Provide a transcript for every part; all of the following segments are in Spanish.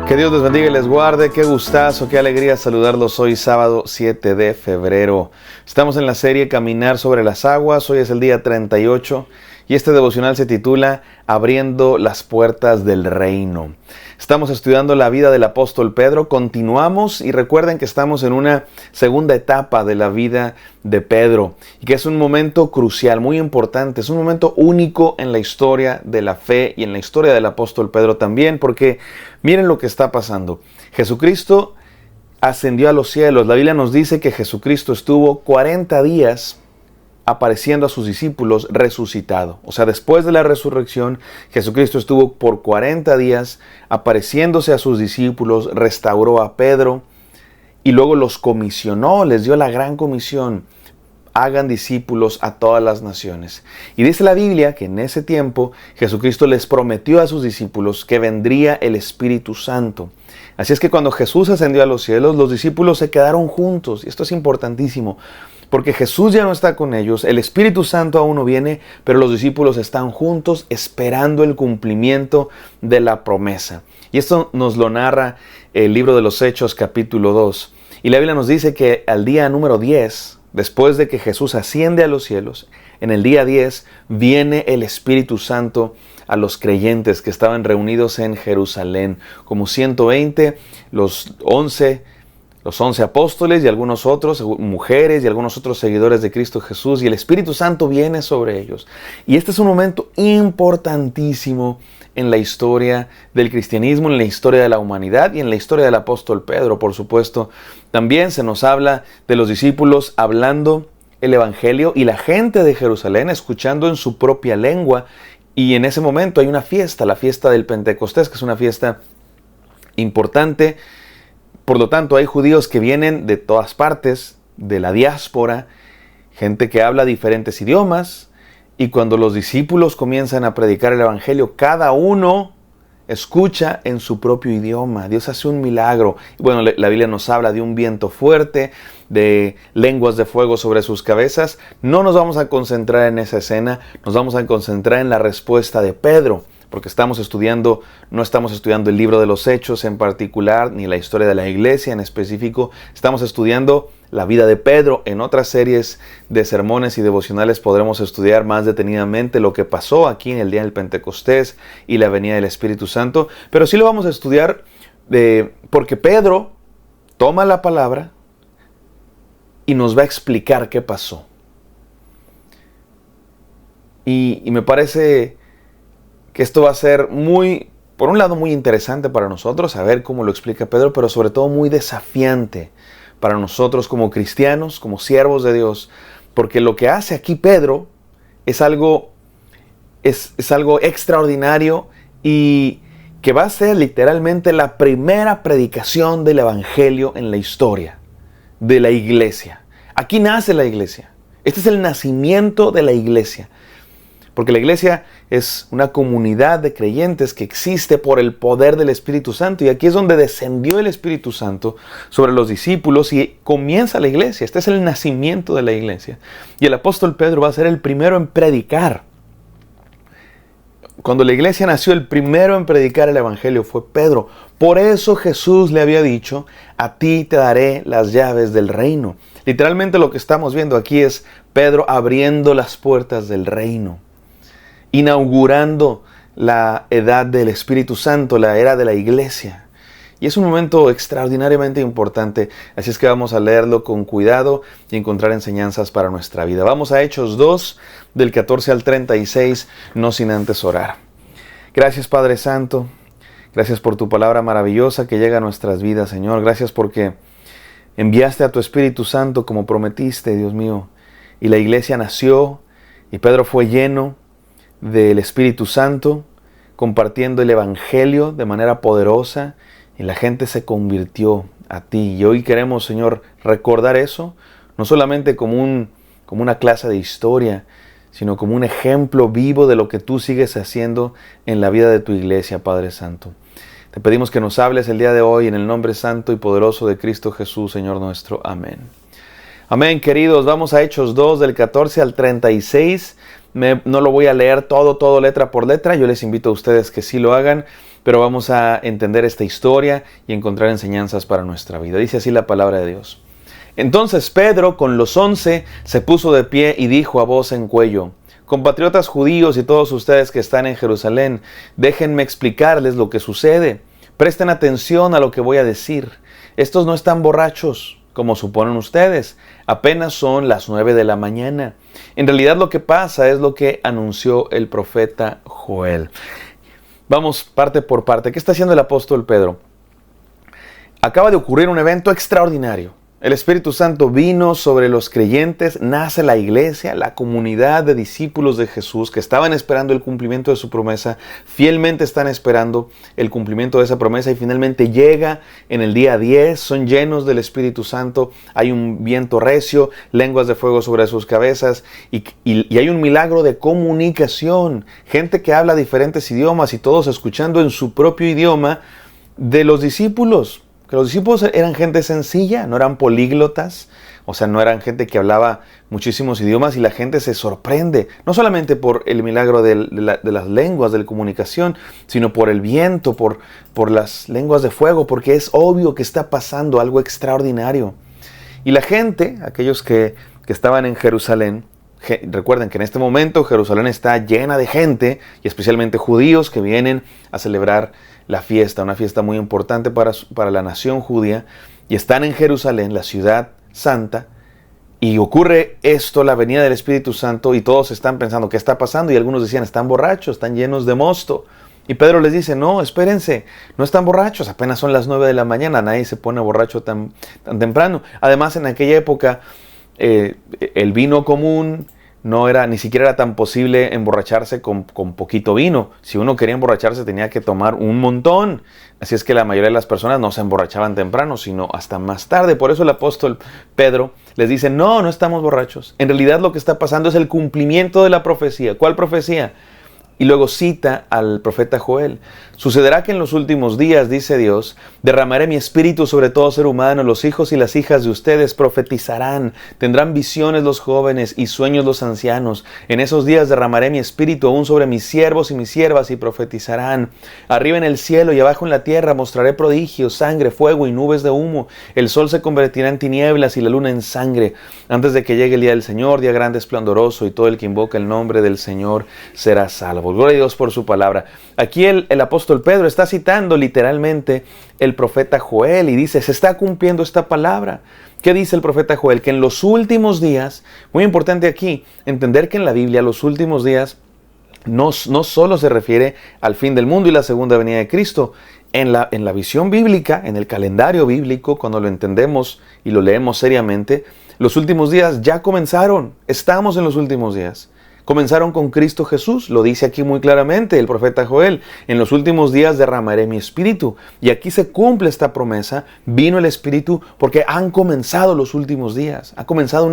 Que Dios les bendiga y les guarde. Qué gustazo, qué alegría saludarlos hoy sábado 7 de febrero. Estamos en la serie Caminar sobre las aguas. Hoy es el día 38 y este devocional se titula Abriendo las puertas del reino. Estamos estudiando la vida del apóstol Pedro. Continuamos y recuerden que estamos en una segunda etapa de la vida de Pedro y que es un momento crucial, muy importante. Es un momento único en la historia de la fe y en la historia del apóstol Pedro también, porque miren lo que está pasando. Jesucristo ascendió a los cielos. La Biblia nos dice que Jesucristo estuvo 40 días apareciendo a sus discípulos resucitado. O sea, después de la resurrección, Jesucristo estuvo por 40 días apareciéndose a sus discípulos, restauró a Pedro y luego los comisionó, les dio la gran comisión: hagan discípulos a todas las naciones. Y dice la Biblia que en ese tiempo Jesucristo les prometió a sus discípulos que vendría el Espíritu Santo. Así es que cuando Jesús ascendió a los cielos, los discípulos se quedaron juntos. Y esto es importantísimo, porque Jesús ya no está con ellos, el Espíritu Santo aún no viene, pero los discípulos están juntos esperando el cumplimiento de la promesa. Y esto nos lo narra el libro de los Hechos, capítulo 2. Y la Biblia nos dice que al día número 10, después de que Jesús asciende a los cielos, en el día 10 viene el Espíritu Santo a los creyentes que estaban reunidos en Jerusalén, como 120, los 11 apóstoles y algunos otros, mujeres y algunos otros seguidores de Cristo Jesús, y el Espíritu Santo viene sobre ellos. Y este es un momento importantísimo en la historia del cristianismo, en la historia de la humanidad y en la historia del apóstol Pedro, por supuesto. También se nos habla de los discípulos hablando el Evangelio y la gente de Jerusalén escuchando en su propia lengua. Y en ese momento hay una fiesta, la fiesta del Pentecostés, que es una fiesta importante. Por lo tanto, hay judíos que vienen de todas partes, de la diáspora, gente que habla diferentes idiomas, y cuando los discípulos comienzan a predicar el Evangelio, cada uno escucha en su propio idioma. Dios hace un milagro. Bueno, la Biblia nos habla de un viento fuerte, de lenguas de fuego sobre sus cabezas. No nos vamos a concentrar en esa escena, nos vamos a concentrar en la respuesta de Pedro, porque no estamos estudiando el libro de los Hechos en particular, ni la historia de la iglesia en específico. Estamos estudiando la vida de Pedro. En otras series de sermones y devocionales podremos estudiar más detenidamente lo que pasó aquí en el día del Pentecostés y la venida del Espíritu Santo. Pero sí lo vamos a estudiar porque Pedro toma la palabra y nos va a explicar qué pasó. Y me parece que esto va a ser por un lado muy interesante para nosotros, saber cómo lo explica Pedro, pero sobre todo muy desafiante para nosotros como cristianos, como siervos de Dios, porque lo que hace aquí Pedro es algo extraordinario y que va a ser literalmente la primera predicación del Evangelio en la historia de la iglesia. Aquí nace la iglesia. Este es el nacimiento de la iglesia. Porque la iglesia es una comunidad de creyentes que existe por el poder del Espíritu Santo. Y aquí es donde descendió el Espíritu Santo sobre los discípulos y comienza la iglesia. Este es el nacimiento de la iglesia. Y el apóstol Pedro va a ser el primero en predicar. Cuando la iglesia nació, el primero en predicar el Evangelio fue Pedro. Por eso Jesús le había dicho: a ti te daré las llaves del reino. Literalmente lo que estamos viendo aquí es Pedro abriendo las puertas del reino, inaugurando la edad del Espíritu Santo, la era de la iglesia. Y es un momento extraordinariamente importante, así es que vamos a leerlo con cuidado y encontrar enseñanzas para nuestra vida. Vamos a Hechos 2, del 14 al 36, no sin antes orar. Gracias, Padre Santo, gracias por tu palabra maravillosa que llega a nuestras vidas, Señor. Gracias porque enviaste a tu Espíritu Santo como prometiste, Dios mío, y la iglesia nació y Pedro fue lleno del Espíritu Santo, compartiendo el Evangelio de manera poderosa, y la gente se convirtió a ti. Y hoy queremos, Señor, recordar eso, no solamente como una clase de historia, sino como un ejemplo vivo de lo que tú sigues haciendo en la vida de tu iglesia, Padre Santo. Te pedimos que nos hables el día de hoy en el nombre santo y poderoso de Cristo Jesús, Señor nuestro. Amén. Amén, queridos. Vamos a Hechos 2, del 14 al 36. No lo voy a leer todo letra por letra. Yo les invito a ustedes que sí lo hagan. pero vamos a entender esta historia y encontrar enseñanzas para nuestra vida. Dice así la palabra de Dios. Entonces Pedro, con los 11, se puso de pie y dijo a voz en cuello: compatriotas judíos y todos ustedes que están en Jerusalén, déjenme explicarles lo que sucede. Presten atención a lo que voy a decir. Estos no están borrachos, como suponen ustedes. Apenas son las 9 de la mañana. En realidad lo que pasa es lo que anunció el profeta Joel. Vamos parte por parte. ¿Qué está haciendo el apóstol Pedro? Acaba de ocurrir un evento extraordinario. El Espíritu Santo vino sobre los creyentes, nace la iglesia, la comunidad de discípulos de Jesús que estaban esperando el cumplimiento de su promesa, fielmente están esperando el cumplimiento de esa promesa y finalmente llega en el día 10, son llenos del Espíritu Santo, hay un viento recio, lenguas de fuego sobre sus cabezas y hay un milagro de comunicación, gente que habla diferentes idiomas y todos escuchando en su propio idioma de los discípulos. Que los discípulos eran gente sencilla, no eran políglotas, o sea, no eran gente que hablaba muchísimos idiomas y la gente se sorprende, no solamente por el milagro de las lenguas, de la comunicación, sino por el viento, por las lenguas de fuego, porque es obvio que está pasando algo extraordinario. Y la gente, aquellos que estaban en Jerusalén, recuerden que en este momento Jerusalén está llena de gente, y especialmente judíos que vienen a celebrar la fiesta, una fiesta muy importante para la nación judía, y están en Jerusalén, la ciudad santa, y ocurre esto, la venida del Espíritu Santo, y todos están pensando, ¿qué está pasando? Y algunos decían, están borrachos, están llenos de mosto. Y Pedro les dice, no, espérense, no están borrachos, apenas son las 9 de la mañana, nadie se pone borracho tan temprano. Además, en aquella época, el vino común ni siquiera era tan posible emborracharse con poquito vino. Si uno quería emborracharse tenía que tomar un montón. Así es que la mayoría de las personas no se emborrachaban temprano, sino hasta más tarde. Por eso el apóstol Pedro les dice, no estamos borrachos. En realidad lo que está pasando es el cumplimiento de la profecía. ¿Cuál profecía? Y luego cita al profeta Joel. Sucederá que en los últimos días, dice Dios, derramaré mi espíritu sobre todo ser humano, los hijos y las hijas de ustedes profetizarán, tendrán visiones los jóvenes y sueños los ancianos. En esos días derramaré mi espíritu aún sobre mis siervos y mis siervas y profetizarán. Arriba en el cielo y abajo en la tierra mostraré prodigios, sangre, fuego y nubes de humo. El sol se convertirá en tinieblas y la luna en sangre, antes de que llegue el día del Señor, día grande esplendoroso, y todo el que invoca el nombre del Señor será salvo. Gloria a Dios por su palabra. Aquí el apóstol Pedro está citando literalmente el profeta Joel y dice, se está cumpliendo esta palabra. ¿Qué dice el profeta Joel? Que en los últimos días, muy importante aquí, entender que en la Biblia los últimos días no solo se refiere al fin del mundo y la segunda venida de Cristo. En la visión bíblica, en el calendario bíblico, cuando lo entendemos y lo leemos seriamente, los últimos días ya comenzaron. Estamos en los últimos días. Comenzaron con Cristo Jesús, lo dice aquí muy claramente el profeta Joel, en los últimos días derramaré mi espíritu. Y aquí se cumple esta promesa, vino el espíritu porque han comenzado los últimos días, ha comenzado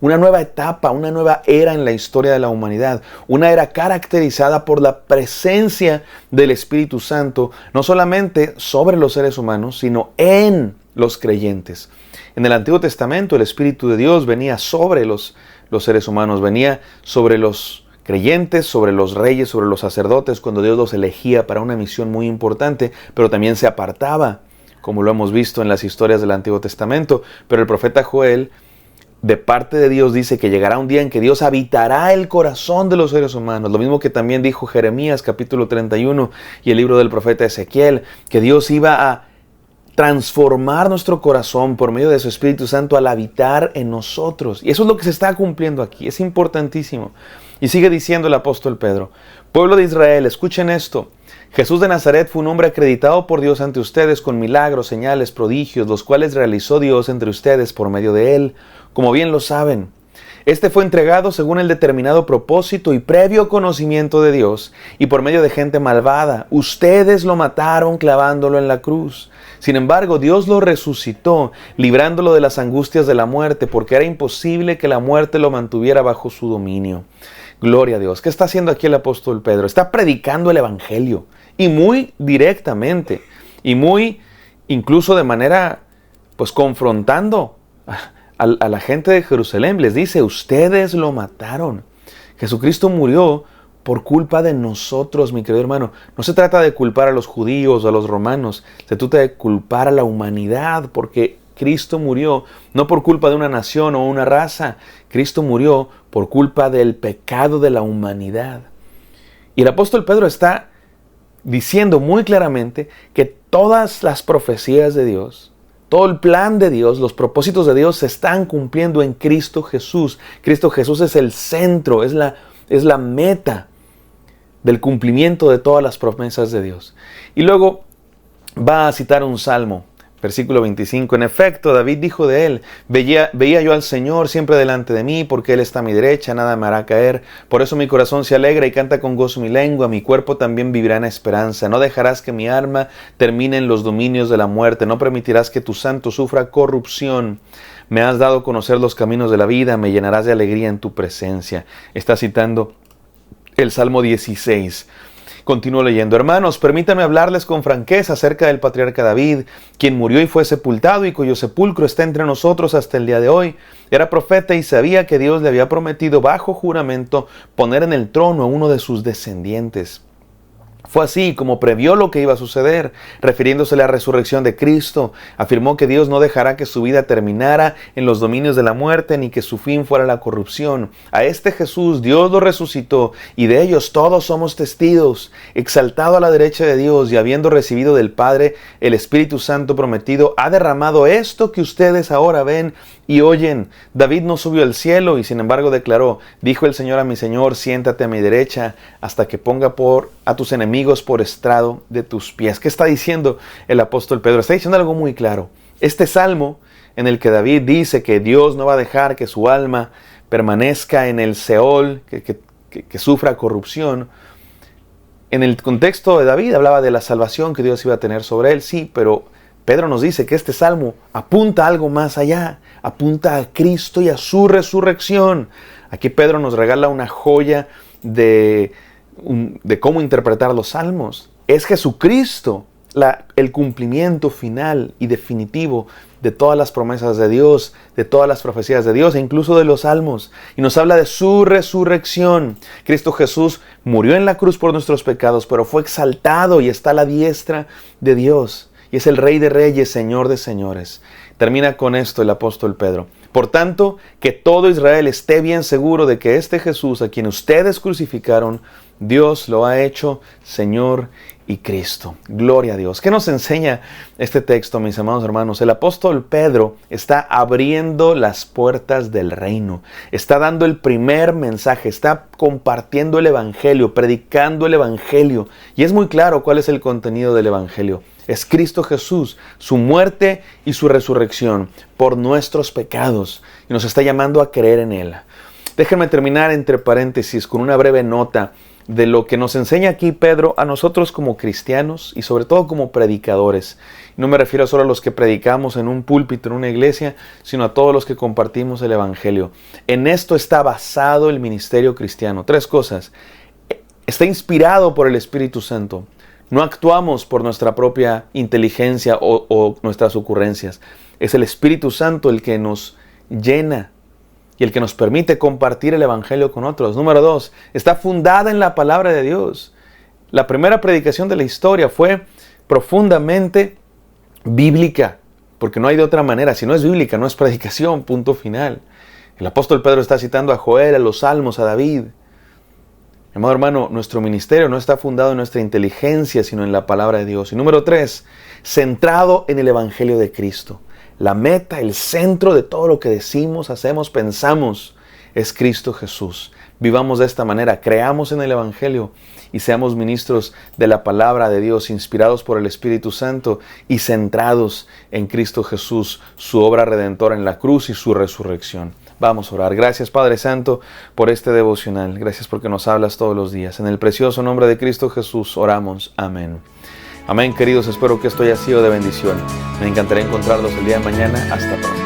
una nueva etapa, una nueva era en la historia de la humanidad, una era caracterizada por la presencia del Espíritu Santo, no solamente sobre los seres humanos, sino en los creyentes. En el Antiguo Testamento el Espíritu de Dios venía sobre los seres humanos, venía sobre los creyentes, sobre los reyes, sobre los sacerdotes, cuando Dios los elegía para una misión muy importante, pero también se apartaba, como lo hemos visto en las historias del Antiguo Testamento. Pero el profeta Joel, de parte de Dios, dice que llegará un día en que Dios habitará el corazón de los seres humanos, lo mismo que también dijo Jeremías capítulo 31 y el libro del profeta Ezequiel, que Dios iba a transformar nuestro corazón por medio de su Espíritu Santo al habitar en nosotros. Y eso es lo que se está cumpliendo aquí. Es importantísimo. Y sigue diciendo el apóstol Pedro, pueblo de Israel, escuchen esto. Jesús de Nazaret fue un hombre acreditado por Dios ante ustedes con milagros, señales, prodigios, los cuales realizó Dios entre ustedes por medio de él, como bien lo saben. Este fue entregado según el determinado propósito y previo conocimiento de Dios y por medio de gente malvada. Ustedes lo mataron clavándolo en la cruz. Sin embargo, Dios lo resucitó, librándolo de las angustias de la muerte, porque era imposible que la muerte lo mantuviera bajo su dominio. Gloria a Dios. ¿Qué está haciendo aquí el apóstol Pedro? Está predicando el evangelio, y muy directamente, y muy, incluso de manera, confrontando a la gente de Jerusalén. Les dice, ustedes lo mataron. Jesucristo murió por culpa de nosotros, mi querido hermano. No se trata de culpar a los judíos o a los romanos, se trata de culpar a la humanidad, porque Cristo murió no por culpa de una nación o una raza, Cristo murió por culpa del pecado de la humanidad. Y el apóstol Pedro está diciendo muy claramente que todas las profecías de Dios, todo el plan de Dios, los propósitos de Dios se están cumpliendo en Cristo Jesús. Cristo Jesús es el centro, es la meta del cumplimiento de todas las promesas de Dios. Y luego va a citar un salmo, versículo 25. En efecto, David dijo de él: veía yo al Señor siempre delante de mí, porque Él está a mi derecha, nada me hará caer. Por eso mi corazón se alegra y canta con gozo mi lengua, mi cuerpo también vivirá en esperanza. No dejarás que mi alma termine en los dominios de la muerte, no permitirás que tu santo sufra corrupción. Me has dado a conocer los caminos de la vida, me llenarás de alegría en tu presencia. Está citando el Salmo 16. Continúo leyendo. Hermanos, permítanme hablarles con franqueza acerca del patriarca David, quien murió y fue sepultado y cuyo sepulcro está entre nosotros hasta el día de hoy. Era profeta y sabía que Dios le había prometido bajo juramento poner en el trono a uno de sus descendientes. Fue así como previó lo que iba a suceder. Refiriéndose a la resurrección de Cristo, afirmó que Dios no dejará que su vida terminara en los dominios de la muerte, ni que su fin fuera la corrupción. A este Jesús Dios lo resucitó, y de ellos todos somos testigos. Exaltado a la derecha de Dios y habiendo recibido del Padre el Espíritu Santo prometido, ha derramado esto que ustedes ahora ven y oyen. David no subió al cielo y sin embargo declaró: dijo el Señor a mi Señor, siéntate a mi derecha hasta que ponga a tus enemigos por estrado de tus pies. ¿Qué está diciendo el apóstol Pedro? Está diciendo algo muy claro. Este salmo en el que David dice que Dios no va a dejar que su alma permanezca en el Seol, que sufra corrupción. En el contexto de David hablaba de la salvación que Dios iba a tener sobre él, sí, pero Pedro nos dice que este salmo apunta a algo más allá, apunta a Cristo y a su resurrección. Aquí Pedro nos regala una joya de cómo interpretar los salmos. Es Jesucristo el cumplimiento final y definitivo de todas las promesas de Dios, de todas las profecías de Dios e incluso de los salmos. Y nos habla de su resurrección. Cristo Jesús murió en la cruz por nuestros pecados, pero fue exaltado y está a la diestra de Dios. Y es el Rey de Reyes, Señor de Señores. Termina con esto el apóstol Pedro. Por tanto, que todo Israel esté bien seguro de que este Jesús, a quien ustedes crucificaron, Dios lo ha hecho Señor y Cristo. Gloria a Dios. ¿Qué nos enseña este texto, mis amados hermanos? El apóstol Pedro está abriendo las puertas del reino. Está dando el primer mensaje. Está compartiendo el evangelio, predicando el evangelio. Y es muy claro cuál es el contenido del evangelio. Es Cristo Jesús, su muerte y su resurrección por nuestros pecados. Y nos está llamando a creer en Él. Déjenme terminar entre paréntesis con una breve nota de lo que nos enseña aquí Pedro a nosotros como cristianos y sobre todo como predicadores. No me refiero solo a los que predicamos en un púlpito, en una iglesia, sino a todos los que compartimos el evangelio. En esto está basado el ministerio cristiano. 3 cosas. Está inspirado por el Espíritu Santo. No actuamos por nuestra propia inteligencia o nuestras ocurrencias. Es el Espíritu Santo el que nos llena y el que nos permite compartir el evangelio con otros. Número 2, está fundada en la palabra de Dios. La primera predicación de la historia fue profundamente bíblica, porque no hay de otra manera. Si no es bíblica, no es predicación, punto final. El apóstol Pedro está citando a Joel, a los Salmos, a David. Amado hermano, nuestro ministerio no está fundado en nuestra inteligencia, sino en la palabra de Dios. Y número 3, centrado en el evangelio de Cristo. La meta, el centro de todo lo que decimos, hacemos, pensamos, es Cristo Jesús. Vivamos de esta manera, creamos en el evangelio y seamos ministros de la palabra de Dios, inspirados por el Espíritu Santo y centrados en Cristo Jesús, su obra redentora en la cruz y su resurrección. Vamos a orar. Gracias, Padre Santo, por este devocional. Gracias porque nos hablas todos los días. En el precioso nombre de Cristo Jesús oramos. Amén. Amén, queridos. Espero que esto haya sido de bendición. Me encantaría encontrarlos el día de mañana. Hasta pronto.